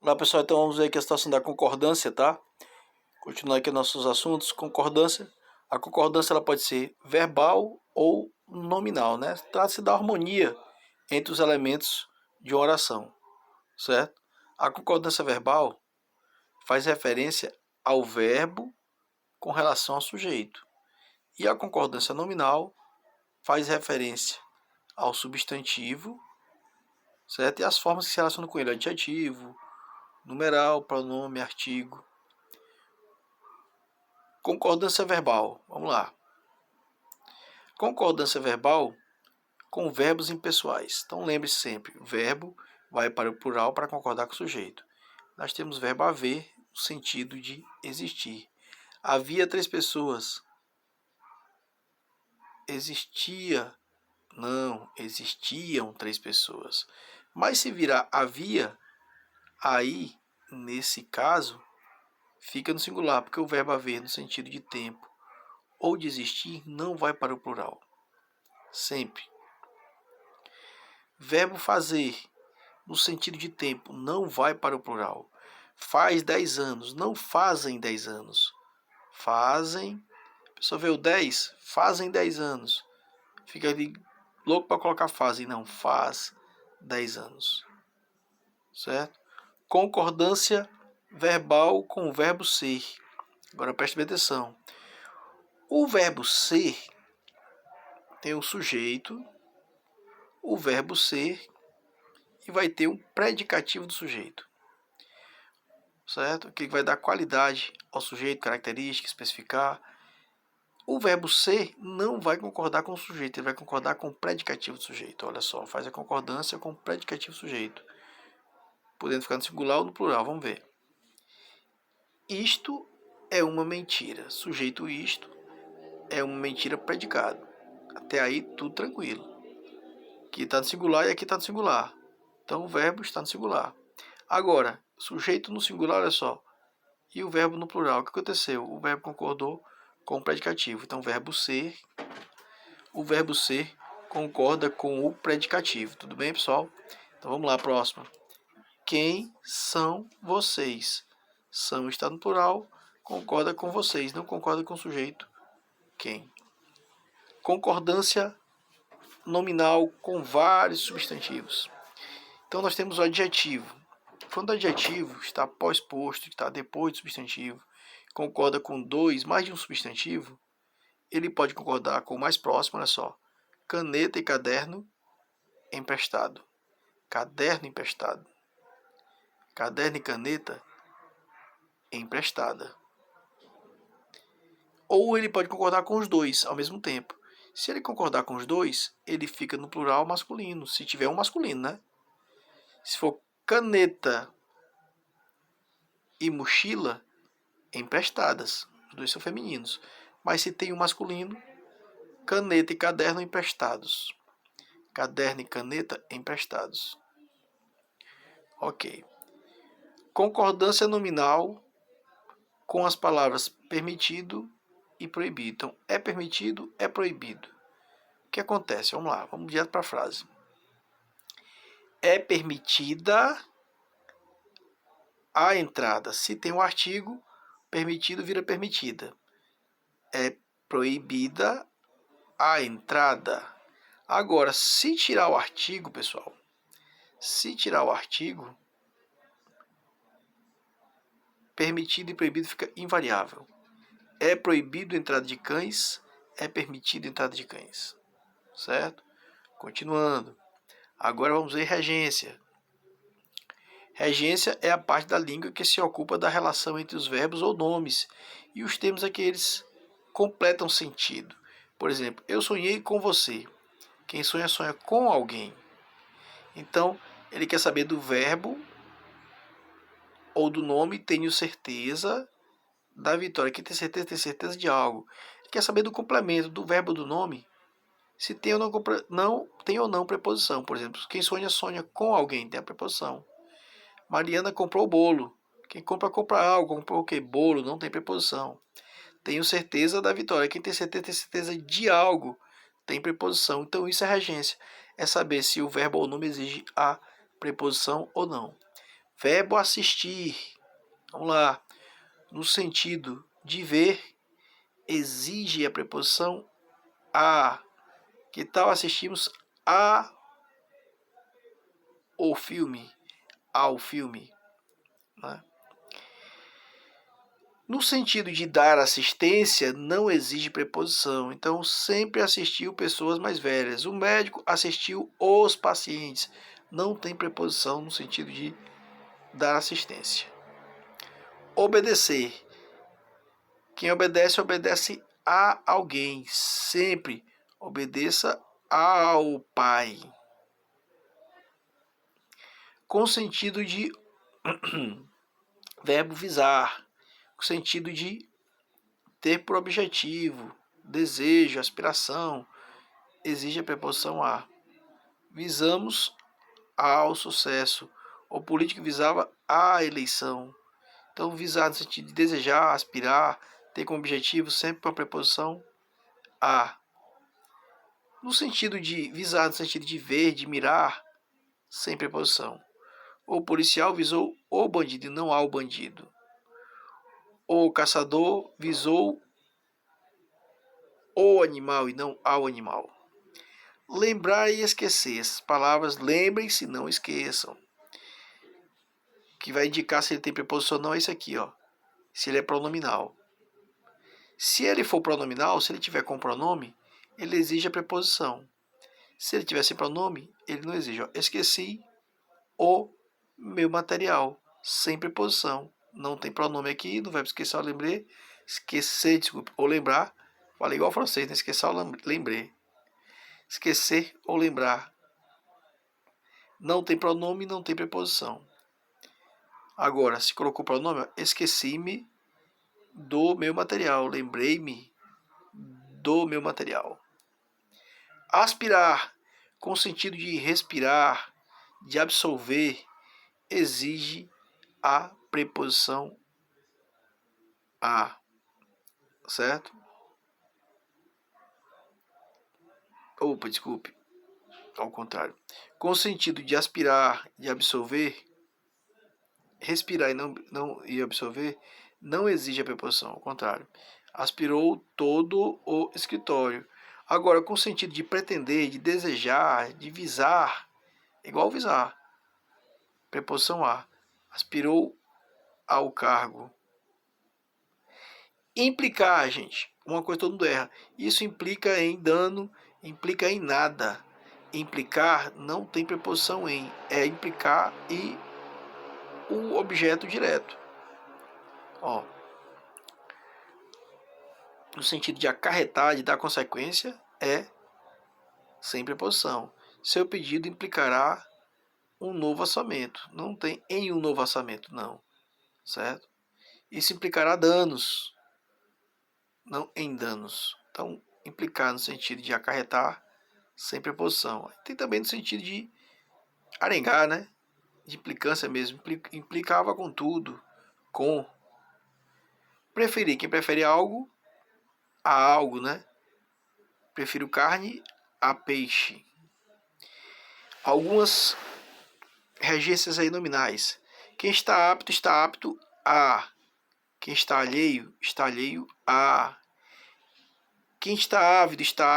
Olá pessoal, então vamos ver aqui a situação da concordância, tá? Continuando aqui nossos assuntos, concordância. A concordância ela pode ser verbal ou nominal, né? Trata-se da harmonia entre os elementos de uma oração, certo? A concordância verbal faz referência ao verbo com relação ao sujeito. E a concordância nominal faz referência ao substantivo, certo? E as formas que se relacionam com ele, adjetivo, numeral, pronome, artigo. Concordância verbal, vamos lá. Concordância verbal com verbos impessoais. Então lembre-se sempre, o verbo vai para o plural para concordar com o sujeito. Nós temos o verbo haver, no sentido de existir. Havia 3 pessoas. Existia, não, existiam 3 pessoas. Mas se virar havia, aí, nesse caso, fica no singular, porque o verbo haver no sentido de tempo ou de existir não vai para o plural. Sempre. Verbo fazer, no sentido de tempo, não vai para o plural. Faz 10 anos, não fazem 10 anos. Fazem. A pessoa vê o 10, fazem 10 anos. Fica ali louco para colocar fazem, não, faz 10 anos. Certo? Concordância verbal com o verbo ser. Agora preste bem atenção. O verbo ser tem o sujeito, o verbo ser e vai ter um predicativo do sujeito, certo? Que vai dar qualidade ao sujeito, característica, especificar. O verbo ser não vai concordar com o sujeito, ele vai concordar com o predicativo do sujeito. Olha só, faz a concordância com o predicativo do sujeito, podendo ficar no singular ou no plural. Vamos ver. Isto é uma mentira. Sujeito isto é uma mentira predicado. Até aí tudo tranquilo. Aqui está no singular e aqui está no singular. Então o verbo está no singular. Agora, sujeito no singular, olha só. E o verbo no plural. O que aconteceu? O verbo concordou com o predicativo. Então o verbo ser concorda com o predicativo. Tudo bem, pessoal? Então vamos lá, próxima. Quem são vocês? São está no plural, concorda com vocês, não concorda com o sujeito. Quem? Concordância nominal com vários substantivos. Então nós temos o adjetivo. Quando o adjetivo está pós-posto, está depois do substantivo, concorda com mais de um substantivo, ele pode concordar com o mais próximo, olha só. Caneta e caderno emprestado. Caderno emprestado. Caderno e caneta emprestada. Ou ele pode concordar com os dois ao mesmo tempo. Se ele concordar com os dois, ele fica no plural masculino, se tiver um masculino, né? Se for caneta e mochila, emprestadas. Os dois são femininos. Mas se tem um masculino, caneta e caderno emprestados. Caderno e caneta emprestados. Ok. Concordância nominal com as palavras permitido e proibido. Então, é permitido, é proibido. O que acontece? Vamos lá, vamos direto para a frase. É permitida a entrada. Se tem um artigo, permitido vira permitida. É proibida a entrada. Agora, se tirar o artigo, pessoal, se tirar o artigo, permitido e proibido fica invariável. É proibido a entrada de cães, é permitido a entrada de cães. Certo? Continuando. Agora vamos ver regência. Regência é a parte da língua que se ocupa da relação entre os verbos ou nomes e os termos a que eles completam sentido. Por exemplo, eu sonhei com você. Quem sonha, sonha com alguém. Então, ele quer saber do verbo ou do nome, tenho certeza da vitória. Quem tem certeza de algo. Ele quer saber do complemento do verbo do nome, se tem ou não, tem ou não preposição. Por exemplo, quem sonha, sonha com alguém, tem a preposição. Mariana comprou o bolo. Quem compra, compra algo. Comprou o quê? Bolo, não tem preposição. Tenho certeza da vitória. Quem tem certeza de algo, tem preposição. Então isso é regência. É saber se o verbo ou o nome exige a preposição ou não. Verbo assistir. Vamos lá. No sentido de ver, exige a preposição a. Que tal assistimos a o filme? Ao filme. Né? No sentido de dar assistência, não exige preposição. Então, sempre assistiu pessoas mais velhas. O médico assistiu os pacientes. Não tem preposição no sentido de dar assistência. Obedecer. Quem obedece, obedece a alguém. Sempre obedeça ao Pai. Com sentido de verbo visar. Com sentido de ter por objetivo, desejo, aspiração, exige a preposição a. Visamos ao sucesso. O político visava a eleição. Então, visar no sentido de desejar, aspirar, ter como objetivo, sempre com a preposição a. No sentido de visar, no sentido de ver, de mirar, sem preposição. O policial visou o bandido e não ao bandido. O caçador visou o animal e não ao animal. Lembrar e esquecer. Essas palavras lembrem-se, não esqueçam. Que vai indicar se ele tem preposição ou não é isso aqui, ó. Se ele é pronominal. Se ele for pronominal, se ele tiver com pronome, ele exige a preposição. Se ele tiver sem pronome, ele não exige. Ó. Esqueci o meu material. Sem preposição. Não tem pronome aqui, no verbo esquecer ou lembrei. Esquecer, desculpe, ou lembrar. Falei igual ao francês, né? Esquecer ou lembrei. Esquecer ou lembrar. Não tem pronome, não tem preposição. Agora, se colocou pronome, esqueci-me do meu material. Lembrei-me do meu material. Aspirar, com sentido de respirar, de absorver, exige a preposição a. Certo? Opa, desculpe. Ao contrário. Com o sentido de aspirar, de absorver, respirar e absorver, não exige a preposição. Ao contrário. Aspirou todo o escritório. Agora, com o sentido de pretender, de desejar, de visar, igual visar. Preposição a. Aspirou ao cargo. Implicar, gente. Uma coisa todo mundo erra. Isso implica em dano, implica em nada. Implicar não tem preposição em. É implicar e o objeto direto. Ó. No sentido de acarretar, de dar consequência, é sem preposição. Seu pedido implicará um novo orçamento. Não tem em um novo orçamento, não. Certo? Isso implicará danos, não em danos. Então, implicar no sentido de acarretar, sem preposição. Tem também no sentido de arengar, né? De implicância mesmo. Implicava com tudo, com. Preferir. Quem prefere algo a algo, né? Prefiro carne a peixe. Algumas regências aí nominais. Quem está apto a. Quem está alheio a. Quem está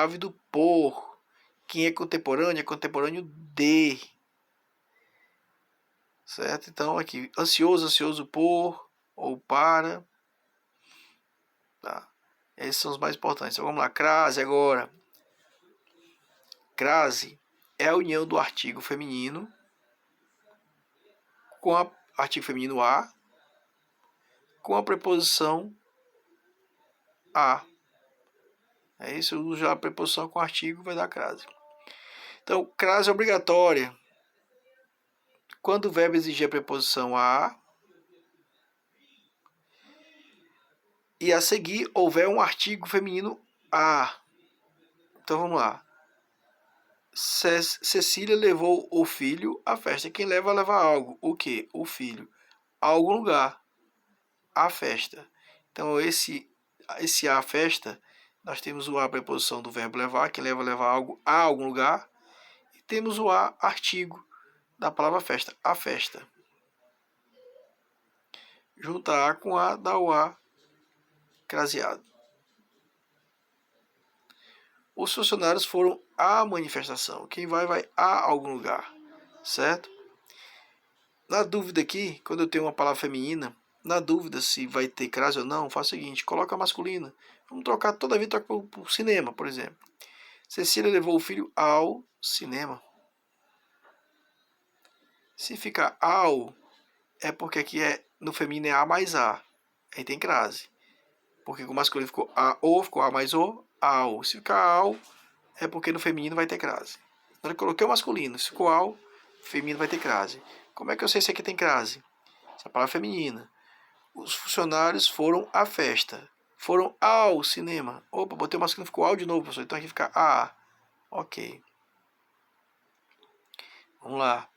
ávido por. Quem é contemporâneo de. Certo? Então, aqui, ansioso por ou para. Tá? Esses são os mais importantes. Então, vamos lá, crase agora. Crase é a união do artigo feminino com o artigo feminino a com a preposição a. É isso, eu uso já a preposição com artigo, vai dar crase. Então, crase é obrigatória quando o verbo exigir a preposição a e a seguir houver um artigo feminino a. Então, vamos lá. Cecília levou o filho à festa. Quem leva algo. O que? O filho. A algum lugar. A festa. Então, esse a festa, nós temos o a preposição do verbo levar, que leva algo a algum lugar. E temos o a artigo da palavra festa. A festa. Junta A com A, dá o A craseado. Os funcionários foram à manifestação. Quem vai a algum lugar, certo? Na dúvida aqui, quando eu tenho uma palavra feminina, na dúvida se vai ter crase ou não, faz o seguinte, coloca a masculina. Vamos trocar toda a vida por cinema, por exemplo. Cecília levou o filho ao cinema. Se ficar ao, é porque aqui no feminino é A mais A. Aí tem crase. Porque com o masculino ficou A ou, ficou A mais O, ao. Se ficar ao, é porque no feminino vai ter crase. Então eu coloquei o masculino, se ficou ao, feminino vai ter crase. Como é que eu sei se aqui tem crase? Essa palavra é feminina. Os funcionários foram à festa. Foram ao cinema. Opa, botei o masculino, ficou ao de novo, professor. Então aqui fica A. Ok. Vamos lá.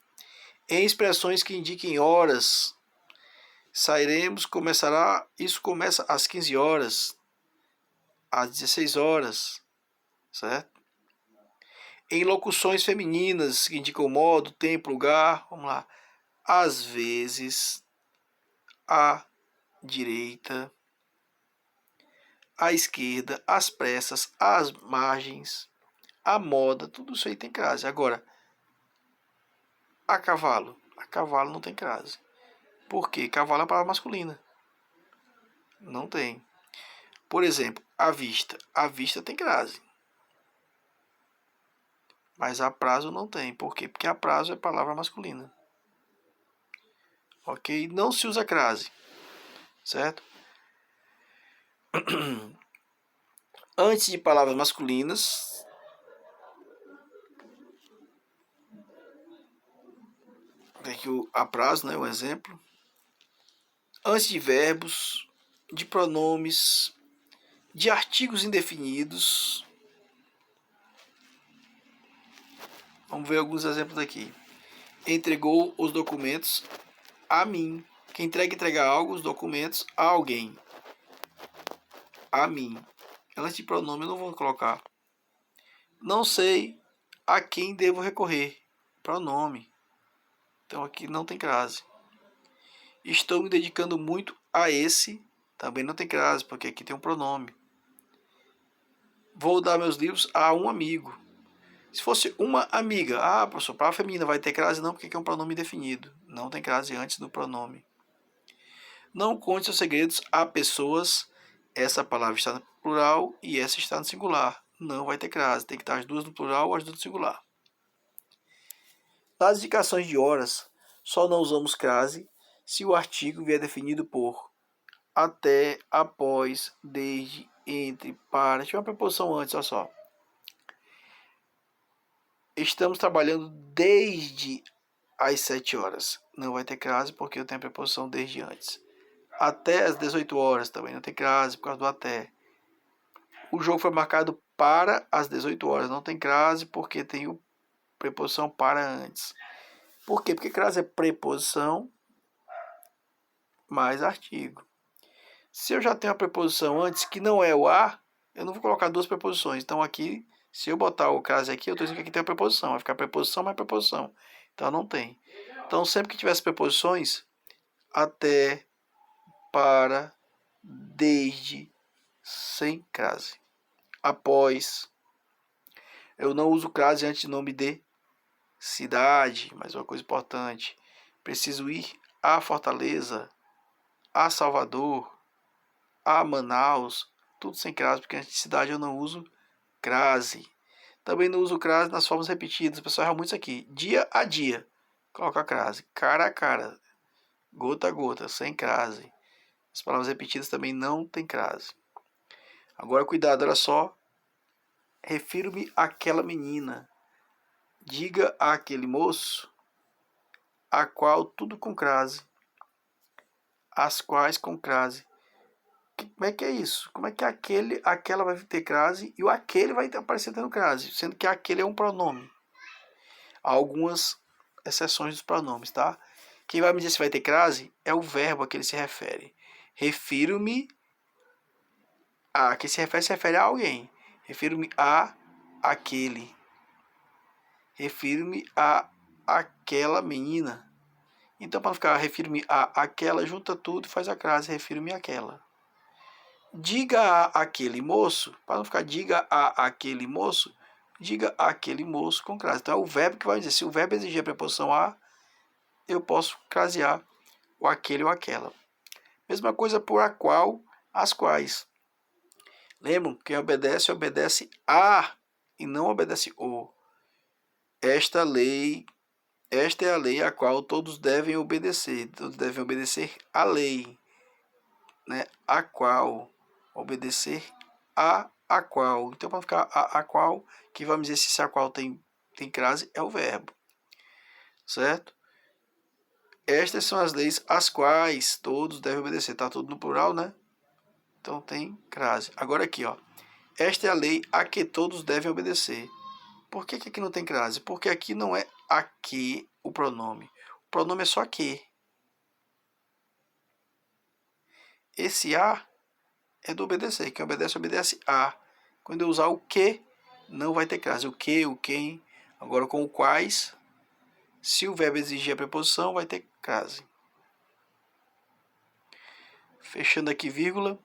Em expressões que indiquem horas, sairemos, começará, isso começa às 15 horas, às 16 horas, certo? Em locuções femininas que indicam modo, tempo, lugar, vamos lá. Às vezes, à direita, à esquerda, às pressas, às margens, à moda, tudo isso aí tem crase. Agora, a cavalo não tem crase. Por quê? Cavalo é a palavra masculina. Não tem. Por exemplo, a vista tem crase. Mas a prazo não tem. Por quê? Porque a prazo é palavra masculina. Ok? Não se usa crase. Certo? Antes de palavras masculinas, aqui a prazo, né? Um exemplo. Antes de verbos, de pronomes, de artigos indefinidos. Vamos ver alguns exemplos aqui. Entregou os documentos a mim. Quem entrega algo, os documentos, a alguém. A mim. Antes de pronome eu não vou colocar. Não sei a quem devo recorrer. Pronome. Então aqui não tem crase. Estou me dedicando muito a esse. Também não tem crase, porque aqui tem um pronome. Vou dar meus livros a um amigo. Se fosse uma amiga, professor, para a feminina vai ter crase? Não, porque aqui é um pronome definido. Não tem crase antes do pronome. Não conte seus segredos a pessoas. Essa palavra está no plural e essa está no singular. Não vai ter crase. Tem que estar as duas no plural ou as duas no singular. Nas indicações de horas, só não usamos crase se o artigo vier definido por até, após, desde, entre, para. Tinha uma preposição antes, olha só. Estamos trabalhando desde às 7 horas. Não vai ter crase porque eu tenho a preposição desde antes. Até às 18 horas também não tem crase por causa do até. O jogo foi marcado para as 18 horas. Não tem crase porque tem a preposição para antes. Por quê? Porque crase é preposição mais artigo. Se eu já tenho a preposição antes que não é o a, eu não vou colocar duas preposições. Então aqui, se eu botar o crase aqui, eu estou dizendo que aqui tem a preposição. Vai ficar preposição mais preposição. Então não tem. Então sempre que tivesse preposições, até, para, desde, sem crase. Após. Eu não uso crase antes de nome de cidade, mas uma coisa importante. Preciso ir a Fortaleza, a Salvador, a Manaus, tudo sem crase, porque antes de cidade eu não uso crase. Também não uso crase nas formas repetidas. O pessoal erra muito isso aqui. Dia a dia, coloca crase. Cara a cara, gota a gota, sem crase. As palavras repetidas também não tem crase. Agora cuidado, olha só. Refiro-me àquela menina. Diga àquele moço, a qual tudo com crase. As quais com crase. Como é que é isso? Como é que aquela vai ter crase e o aquele vai aparecer tendo crase, sendo que aquele é um pronome. Há algumas exceções dos pronomes, tá? Quem vai me dizer se vai ter crase é o verbo a que ele se refere. Refiro-me a, que se refere a alguém. Refiro-me a aquele. Refiro-me a aquela menina. Então, para não ficar refiro-me a aquela, junta tudo e faz a crase, refiro-me àquela. Diga a aquele moço, para não ficar diga a aquele moço, diga aquele moço com crase. Então é o verbo que vai dizer. Se o verbo exigir a preposição a, eu posso crasear o aquele ou aquela. Mesma coisa por a qual, as quais. Lembram? Quem obedece, obedece a e não obedece o. Esta é a lei a qual todos devem obedecer. Todos devem obedecer à lei, né? A qual. Obedecer a qual. Então, para ficar a qual, que vamos dizer se a qual tem crase, é o verbo. Certo? Estas são as leis às quais todos devem obedecer. Está tudo no plural, né? Então tem crase. Agora aqui, ó. Esta é a lei a que todos devem obedecer. Por que aqui não tem crase? Porque aqui não é a que o pronome. O pronome é só que. Esse a é do obedecer. Quem obedece, obedece a. Quando eu usar o que, não vai ter crase. O que, o quem. Agora com o quais, se o verbo exigir a preposição, vai ter crase. Fechando aqui, vírgula.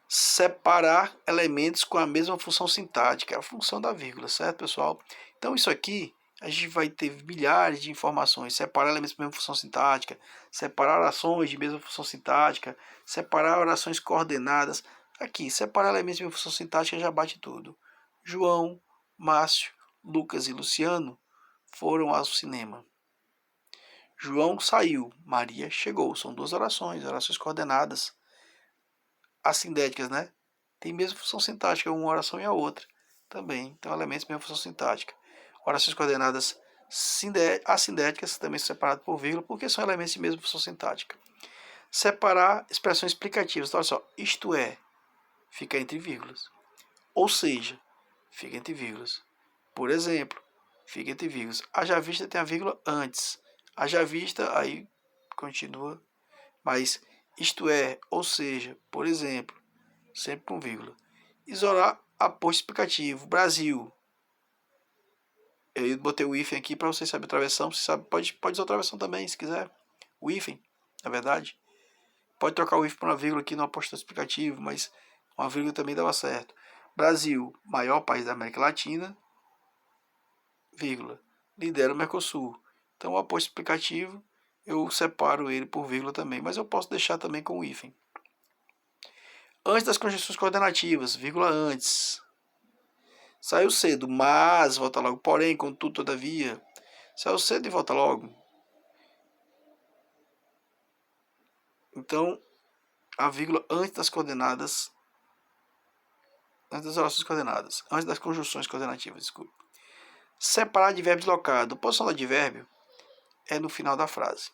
Separar elementos com a mesma função sintática. É a função da vírgula, certo, pessoal? Então, isso aqui, a gente vai ter milhares de informações. Separar elementos com a mesma função sintática. Separar orações de mesma função sintática. Separar orações coordenadas. Aqui, separar elementos de mesma função sintática já bate tudo. João, Márcio, Lucas e Luciano foram ao cinema. João saiu, Maria chegou. São duas orações coordenadas. Assindéticas, né? Tem mesma função sintática, uma oração e a outra também. Então, elementos mesma função sintática. Orações coordenadas assindéticas, também são separadas por vírgula, porque são elementos de mesma função sintática. Separar expressões explicativas. Então, olha só, isto é, fica entre vírgulas. Ou seja, fica entre vírgulas. Por exemplo, fica entre vírgulas. Haja vista tem a vírgula antes. Haja vista, aí continua. Mas isto é, ou seja, por exemplo, sempre com vírgula. Isolar aposto explicativo. Brasil. Eu botei o hífen aqui para vocês saberem a travessão. Você sabe, pode usar a travessão também, se quiser. O hífen, na verdade. Pode trocar o hífen por uma vírgula aqui no aposto explicativo, mas uma vírgula também dava certo. Brasil, maior país da América Latina, vírgula. Lidera o Mercosul. Então, o aposto explicativo, eu separo ele por vírgula também, mas eu posso deixar também com o hífen. Antes das conjunções coordenativas, vírgula antes. Saiu cedo, mas volta logo. Porém, contudo, todavia. Saiu cedo e volta logo. Então, a vírgula antes das coordenadas. Antes das orações coordenadas. Antes das conjunções coordenativas, desculpe. Separar advérbio deslocado. A posição do advérbio é no final da frase.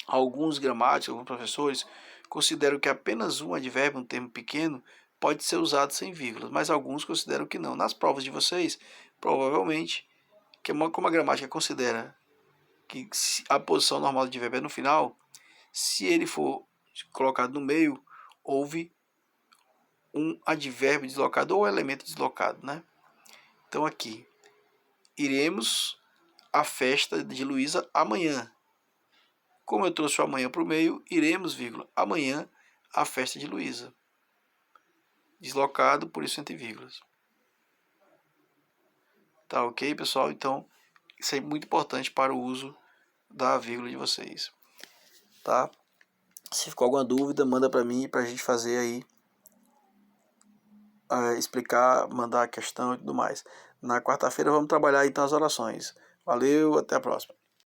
Alguns gramáticos, alguns professores, consideram que apenas um advérbio, um termo pequeno, pode ser usado sem vírgulas, mas alguns consideram que não. Nas provas de vocês, provavelmente, como a gramática considera que a posição normal do advérbio é no final, se ele for colocado no meio, houve um advérbio deslocado ou elemento deslocado, né? Então aqui, iremos à festa de Luísa amanhã. Como eu trouxe o amanhã para o meio, iremos, vírgula, amanhã à festa de Luísa. Deslocado, por isso entre vírgulas. Tá ok, pessoal? Então, isso é muito importante para o uso da vírgula de vocês. Tá? Se ficou alguma dúvida, manda para mim, para a gente fazer aí, explicar, mandar a questão e tudo mais. Na quarta-feira vamos trabalhar então as orações. Valeu, até a próxima.